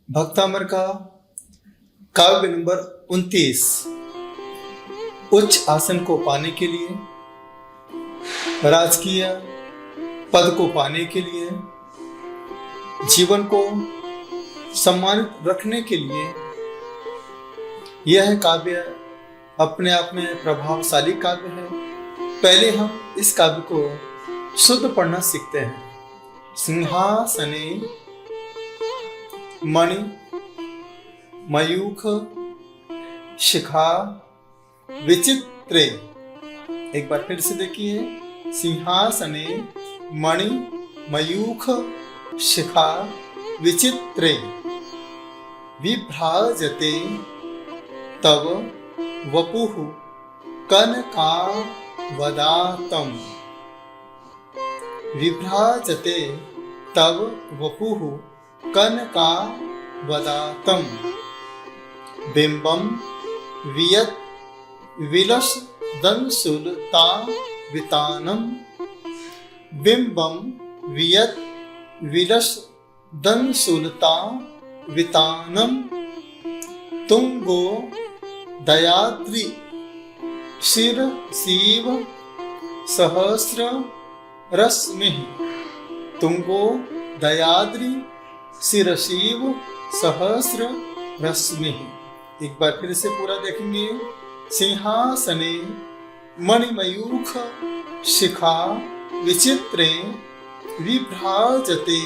भक्तामर का काव्य नंबर 29। उच्च आसन को पाने के लिए, राजकीय पद को पाने के लिए, जीवन को सम्मानित रखने के लिए यह काव्य अपने आप में प्रभावशाली काव्य है। पहले हम इस काव्य को शुद्ध पढ़ना सीखते हैं। सिंहासने मणि मयूख शिखा विचित्रे। एक बार फिर से देखिए, सिंहासने मणि मयूख शिखा विचित्रे विभ्राजते तव वपुः कनकावदातं। विभ्राजते तव वपुः कनकावदातं। बिंबं वियत् विलसदंसुलतावितानं। बिंबं वियत् विलसदंसुलतावितानं। तुंगो दयाद्रि शिरसीव सहस्र रश्मिः। तुंगो दयाद्रि शिरसीव सहस्र रश्मिः। एक बार फिर से पूरा देखेंगे। सिंहासने मणिमयूख शिखा विचित्रे विभ्राजते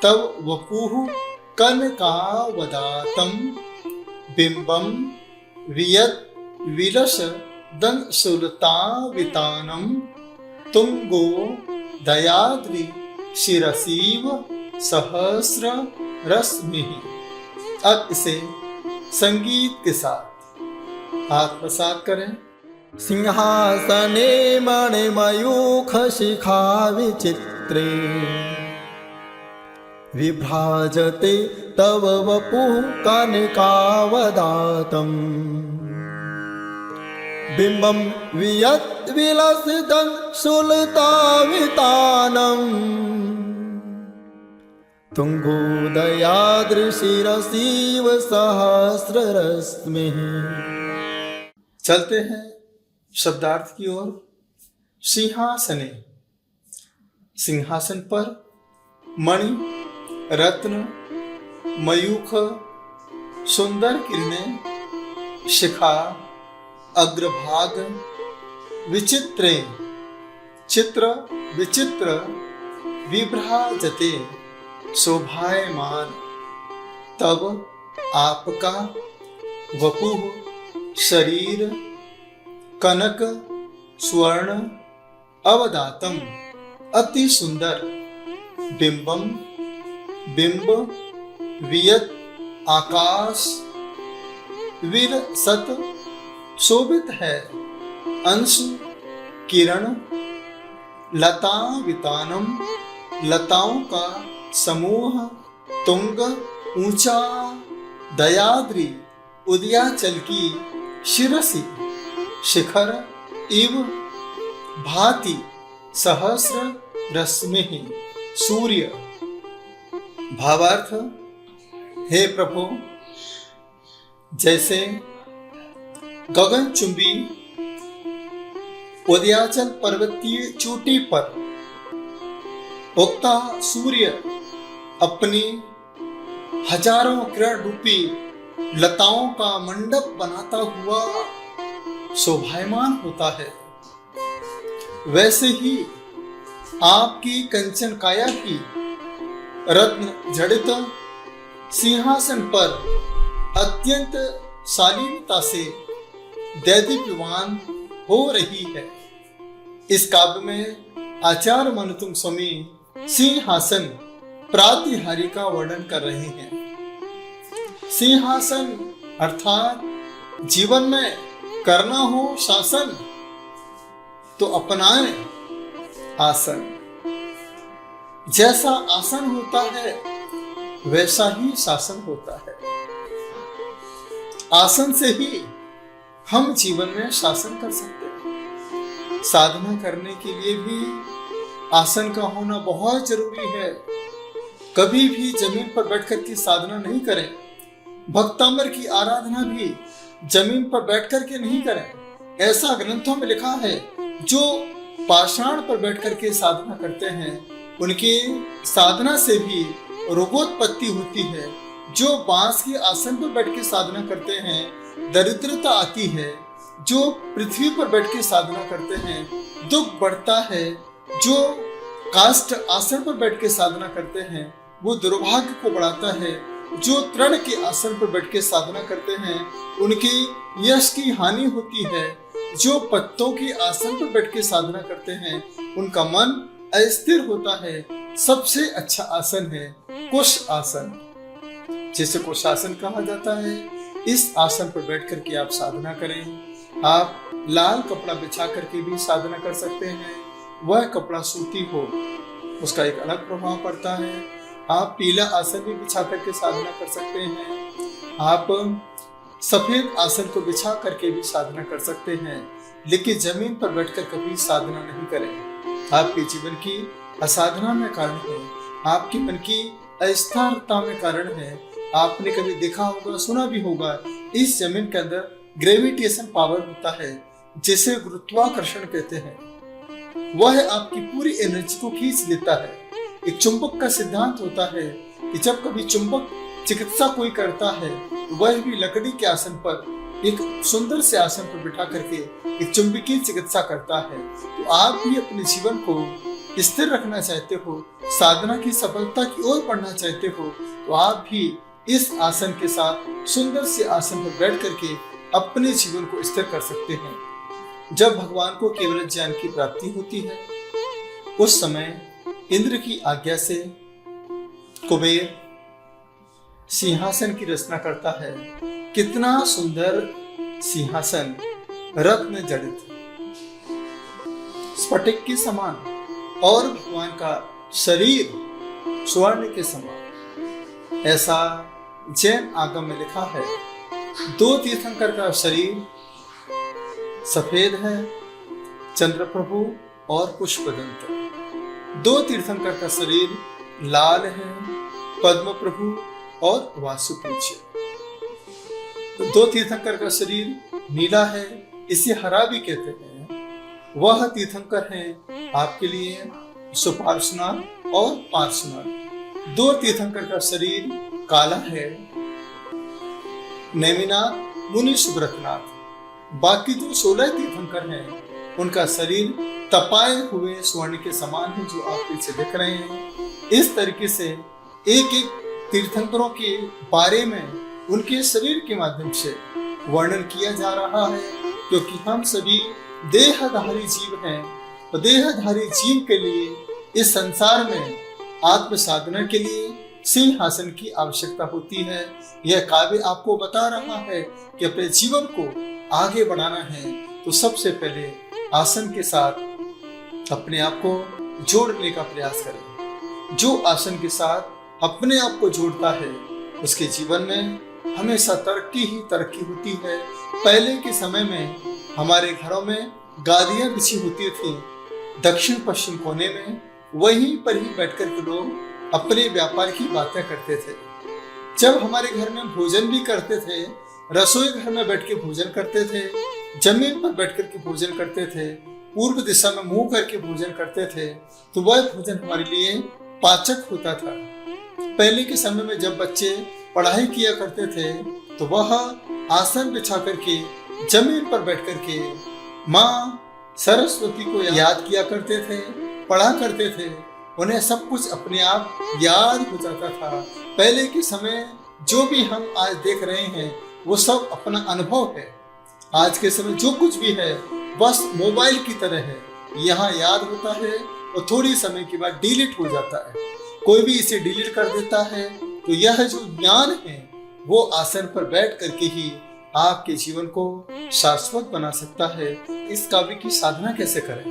तव वपुः कनकावदातं। बिंबं वियत् विलसदंसुलतावितानं। तुंगो दयाद्रि शिरसीव सहस्र रश्मिः। अब इसे संगीत के साथ आत्मसात करें। सिंहासने मणिमयूख शिखा विचित्रे विभ्राजते तव वपुः कनकावदातं। बिंबं वियत् विलसदंसुलतावितानं। तुंगोदयाद्रिशिरसीव सहस्ररश्मिः। चलते हैं शब्दार्थ की ओर। सिंहासने, सिंहासन पर, मणि रत्न मयूख सुंदर किरणें, शिखा अग्रभाग, विचित्रे चित्र विचित्र, विभ्राजते शोभायमान, तब आपका वपुः शरीर, कनक स्वर्ण अवदातम अति सुंदर। बिंबम बिंब, वियत आकाश, विलसत शोभित है, अंशु किरण, लतावितानम लताओं का समूह, तुंग ऊंचा, दयाद्रि उदयाचल की, शिरसी शिखर इव भाति, सहस्र रश्मिः सूर्य। भावार्थ, हे प्रभु, जैसे गगनचुंबी उदयाचल पर्वतीय चोटी पर उगता सूर्य अपनी हजारों किरण रूपी लताओं का मंडप बनाता हुआ शोभायमान होता है, वैसे ही आपकी कंचन काया की रत्न जड़ित सिंहासन पर अत्यंत शालीनता से दैदीप्यमान हो रही है। इस काव्य में आचार्य मनुतुंग स्वामी सिंहासन प्रातिहार्य का वर्णन कर रहे हैं। सिंहासन अर्थात जीवन में करना हो शासन तो अपनाएं आसन। जैसा आसन होता है वैसा ही शासन होता है। आसन से ही हम जीवन में शासन कर सकते हैं। साधना करने के लिए भी आसन का होना बहुत जरूरी है। कभी भी जमीन पर बैठकर की साधना नहीं करें। भक्तामर की आराधना भी जमीन पर बैठकर के नहीं करें। ऐसा ग्रंथों में लिखा है, जो पाषाण पर बैठकर के साधना करते हैं उनकी साधना से भी रोगोत्पत्ति होती है। जो बांस के आसन पर बैठ के साधना करते हैं दरिद्रता आती है। जो पृथ्वी पर बैठ के साधना करते हैं दुख बढ़ता है। जो काष्ठ आसन पर बैठ के साधना करते हैं वो दुर्भाग्य को बढ़ाता है। जो तृण के आसन पर बैठ के साधना करते हैं उनकी यश की हानि होती है। जो पत्तों के आसन पर बैठ के साधना करते हैं उनका मन अस्थिर होता है। सबसे अच्छा आसन है कुश आसन, जिसे कुशासन कहा जाता है। इस आसन पर बैठ कर के आप साधना करें। आप लाल कपड़ा बिछा करके भी साधना कर सकते हैं। वह कपड़ा सूती हो, उसका एक अलग प्रभाव पड़ता है। आप पीला आसन भी बिछा करके साधना कर सकते हैं। आप सफेद आसन को बिछा करके भी साधना कर सकते हैं, लेकिन जमीन पर बैठकर कभी साधना नहीं करें। आपके जीवन की असाधना में कारण है, आपके मन की अस्थिरता में कारण है। आपने कभी देखा होगा, सुना भी होगा, इस जमीन के अंदर ग्रेविटेशन पावर होता है, जिसे गुरुत्वाकर्षण कहते हैं। वह आपकी पूरी एनर्जी को खींच लेता है। एक चुंबक का सिद्धांत होता है कि जब कभी चुंबक चिकित्सा कोई करता है तो वह भी लकड़ी के आसन पर, एक सुंदर से आसन पर बिठा करके एक चुंबकीय चिकित्सा करता है। तो आप भी अपने जीवन को स्थिर रखना चाहते हो, साधना की सफलता की ओर बढ़ना चाहते हो, तो आप भी इस आसन के साथ सुंदर से आसन पर बैठ करके अपने जीवन को स्थिर कर सकते हैं। जब भगवान को केवल ज्ञान की प्राप्ति होती है उस समय इंद्र की आज्ञा से कुबेर सिंहासन की रचना करता है। कितना सुंदर सिंहासन, रत्न जड़ित, स्फटिक के समान, और भगवान का शरीर स्वर्ण के समान। ऐसा जैन आगम में लिखा है। दो तीर्थंकर का शरीर सफेद है, चंद्र प्रभु और पुष्पदंत। दो तीर्थंकर का शरीर लाल है, पद्म प्रभु और वासुपूज्य। दो तीर्थंकर का शरीर नीला है, इसे हरा भी कहते हैं। वह तीर्थंकर हैं आपके लिए सुपार्श्वनाथ और पार्श्वनाथ। दो तीर्थंकर का शरीर काला है, नेमिनाथ, मुनि सुब्रतनाथ। बाकी जो 16 तीर्थंकर हैं उनका शरीर तपाए हुए स्वर्ण के समान है, जो आप पीछे देख रहे हैं। इस तरीके से एक एक तीर्थंकरों के बारे में उनके शरीर के माध्यम से वर्णन किया जा रहा है, क्योंकि हम सभी देहधारी जीव हैं। तो देहधारी जीव के लिए इस संसार में आत्म साधना के लिए सिंहासन की आवश्यकता होती है। यह काव्य आपको बता रहा है कि अपने जीवन को आगे बढ़ाना है तो सबसे पहले आसन के साथ अपने आप को जोड़ने का प्रयास करें। जो आसन के साथ अपने आप को जोड़ता है उसके जीवन में हमेशा तरक्की ही तरक्की होती है। पहले के समय में हमारे घरों में गादियां बिछी होती थी दक्षिण पश्चिम कोने में, वहीं पर ही बैठकर के लोग अपने व्यापार की बातें करते थे। जब हमारे घर में भोजन भी करते थे, रसोई घर में बैठ के भोजन करते थे, जमीन पर बैठ कर के भोजन करते थे, पूर्व दिशा में मुंह करके भोजन करते थे, तो वह भोजन हमारे लिए पाचक होता था। पहले के समय में जब बच्चे पढ़ाई किया करते थे तो वह आसन बिछा करके जमीन पर बैठ करके माँ सरस्वती को याद किया करते थे, पढ़ा करते थे। उन्हें सब कुछ अपने आप याद हो जाता था। पहले के समय जो भी हम आज देख रहे हैं वो सब अपना अनुभव है। आज के समय जो कुछ भी है बस मोबाइल की तरह है, यहाँ याद होता है और थोड़ी समय के बाद डिलीट हो जाता है। कोई भी इसे डिलीट कर देता है। तो यह जो ज्ञान है वो आसन पर बैठ करके ही आपके जीवन को शाश्वत बना सकता है। इस काव्य की साधना कैसे करें?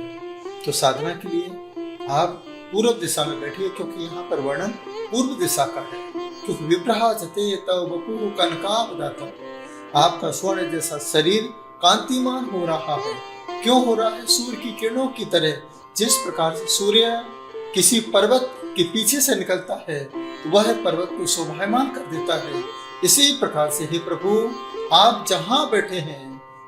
तो साधना के लिए आप पूर्व दिशा में बैठिए, क्योंकि यहाँ पर वर्णन पूर्व दिशा का है। क्योंकि विभ्राजते तव वपुः कनकावदातम्, आपका स्वर्ण जैसा शरीर कांतिमान हो रहा है। क्यों हो रहा है? सूर्य की किरणों की तरह। जिस प्रकार से सूर्य किसी पर्वत के पीछे से निकलता है तो वह पर्वत को शोभायमान कर देता है। इसी प्रकार से हे प्रभु, आप जहां बैठे हैं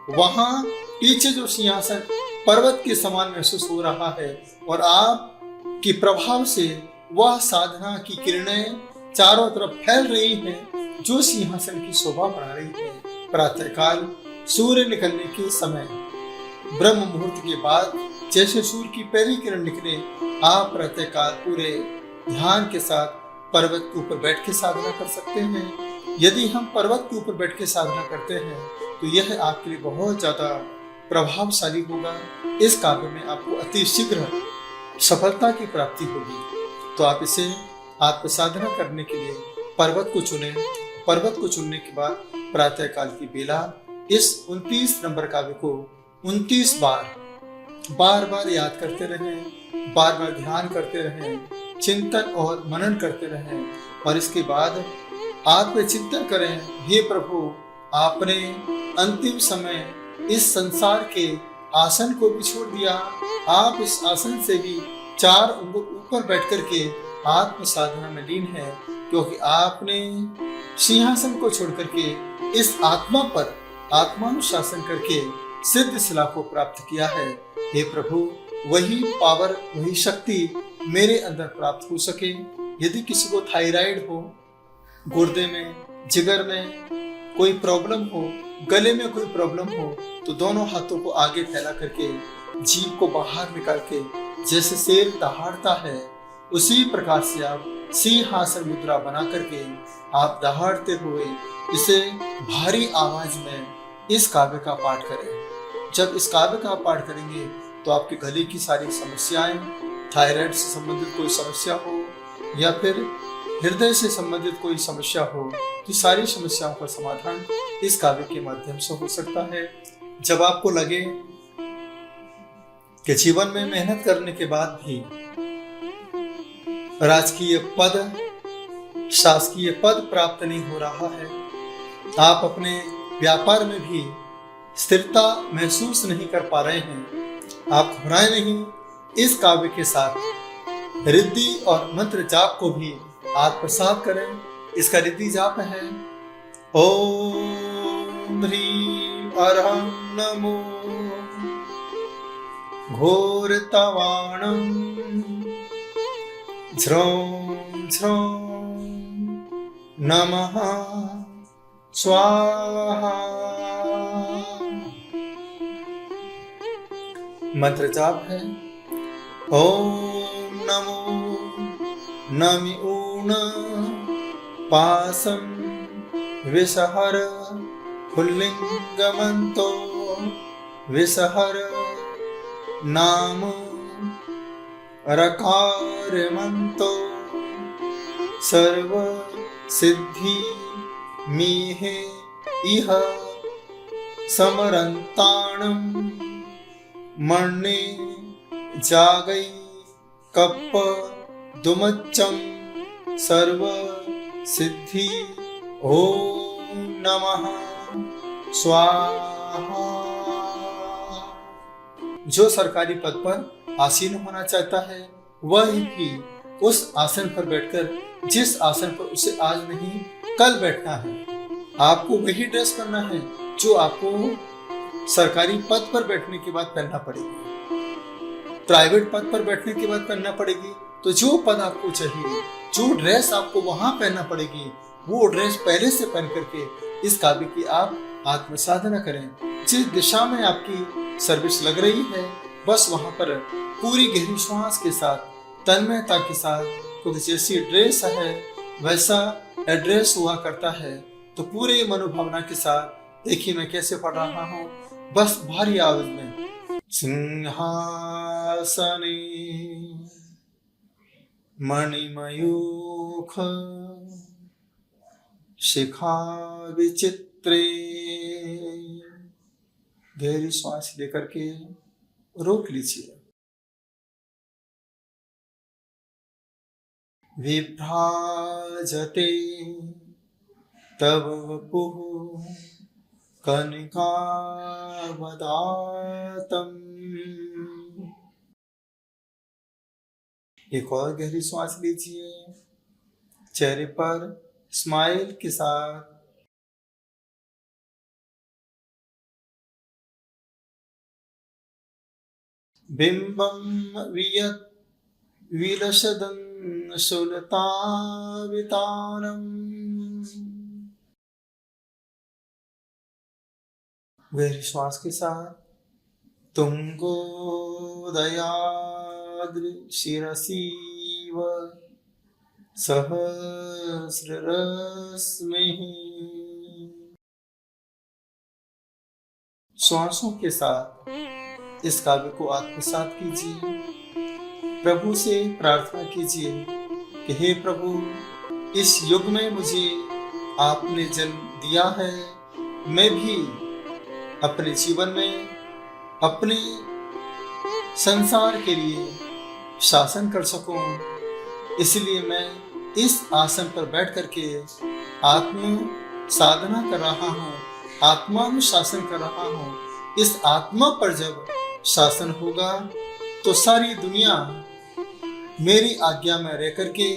वहां पीछे जो सिंहासन पर्वत के समान महसूस हो रहा है, और आप की प्रभाव से वह साधना की किरणें चारों तरफ फैल रही हैं, जो सिंहासन की शोभा बढ़ा रही है। प्रातःकाल सूर्य निकलने के समय, ब्रह्म मुहूर्त के बाद जैसे सूर्य की पहली किरण निकले, आप प्रातःकाल पूरे ध्यान के साथ पर्वत के ऊपर बैठ के साधना कर सकते हैं। यदि हम पर्वत के ऊपर बैठ के साधना करते हैं तो यह आपके लिए बहुत ज्यादा प्रभावशाली होगा। इस काव्य में आपको अति शीघ्र सफलता की प्राप्ति होगी। तो आप इसे आत्म साधना करने के लिए पर्वत को चुनें। पर्वत को चुनने के बाद प्रातःकाल की बेला इस 29 नंबर काव्य को 29 बार याद करते रहें, बार बार ध्यान करते रहें, चिंतन और मनन करते रहें, और इसके बाद आत्मचिंतन करें। हे प्रभु, आपने अंतिम समय इस संसार के आसन को भी छोड़ दिया। आप इस आसन से भी 4 उंगल ऊपर बैठ करके आत्म साधना में लीन है, क्योंकि आपने सिंहासन को छोड़ करके इस आत्मा पर आत्मानुशासन करके सिद्ध शिला को प्राप्त किया है। हे प्रभु, वही पावर, वही शक्ति मेरे अंदर प्राप्त हो सके। यदि किसी को थायराइड हो, गुर्दे में, जिगर में कोई प्रॉब्लम हो, गले में कोई प्रॉब्लम हो, तो दोनों हाथों को आगे फैला करके जीभ को बाहर निकाल के जैसे शेर दहाड़ता है, उसी प्रकार से आप सिंहासन मुद्रा बना करके आप दहाड़ते हुए इसे भारी आवाज में इस काव्य का पाठ करें। जब इस काव्य का पाठ करेंगे तो आपके गले की सारी समस्याएं, थायराइड से संबंधित कोई समस्या हो या फिर हृदय से संबंधित कोई समस्या हो, तो सारी समस्याओं का समाधान इस काव्य के माध्यम से हो सकता है। जब आपको लगे कि जीवन में मेहनत करने के बाद भी राजकीय पद, शासकीय पद प्राप्त नहीं हो रहा है, आप अपने व्यापार में भी स्थिरता महसूस नहीं कर पा रहे हैं, आप घबराएं नहीं। इस काव्य के साथ रिद्धि और मंत्र जाप को भी आत्मसात करें। इसका रिद्धि जाप है ओम ह्रीं अरहं नमो घोरतवाणं झ्रौं झ्रौं नमः स्वाहा। मंत्र जाप है ओम नमो नमि ऊण पासं विषहर पुल्लिंगमन्तो विषहर नाम रकारमन्तो सर्व सिद्धि मीहे इह समरन्ताणं मण्णे जागै कप्प दुमच्चं सर्व सिद्धि ओम नमः स्वाहा। जो सरकारी पद पर आसीन होना चाहता है वह भी उस आसन पर बैठकर, जिस आसन पर उसे आज नहीं कल बैठना है, आपको वही ड्रेस पहनना है जो आपको सरकारी पद पर बैठने के बाद पहनना पड़ेगी, प्राइवेट पद पर बैठने के बाद पहनना पड़ेगी। तो जो पद आपको चाहिए, जो ड्रेस आपको वहां पहनना पड़ेगी, वो ड्रेस पहले से पहन करके इस काव्य की आप आत्म साधना करें। जिस दिशा में आपकी सर्विस लग रही है, बस वहां पर पूरी गहरी श्वास के साथ, तन्मयता के साथ, क्योंकि जैसी ड्रेस है वैसा एड्रेस हुआ करता है, तो पूरे मनोभावना के साथ देखिए मैं कैसे पढ़ रहा हूँ, बस भारी आवाज में सिंहासने मणिमयूख शिखा विचित्रे। गहरी श्वास लेकर के रोक लीजिए। विभ्राजते तव वपुः कनिकावदातम्। एक और गहरी श्वास लीजिए। चेहरे पर स्माइल के साथ। बिंबम वियत विलसदं सुलतावितानम। गहरी श्वास के साथ तुंगोदयाद्रि शिरसीव सहस्ररश्मिः। श्वासों के साथ इस काव्य को आत्मसात कीजिए। प्रभु से प्रार्थना कीजिए कि हे प्रभु, इस युग में मुझे आपने जन्म दिया है, मैं भी अपने जीवन में अपने संसार के लिए शासन कर सकूं। इसलिए मैं इस आसन पर बैठ करके आत्म साधना कर रहा हूँ, आत्मानुशासन कर रहा हूँ। इस आत्मा पर जब शासन होगा तो सारी दुनिया मेरी आज्ञा में रह करके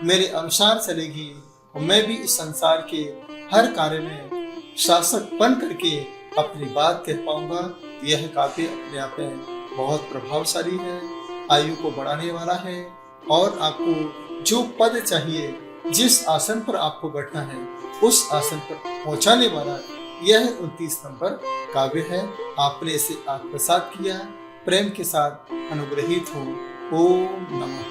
मेरे अनुसार चलेगी और मैं भी इस संसार के हर कार्य में शासक बन करके अपनी बात कह पाऊंगा। यह काव्य अपने आप में बहुत प्रभावशाली है, आयु को बढ़ाने वाला है और आपको जो पद चाहिए, जिस आसन पर आपको बैठना है, उस आसन पर पहुंचाने वाला यह 29 नंबर काव्य है। आपने इसे आत्मसात किया, प्रेम के साथ अनुग्रहित हो। ओम नमः।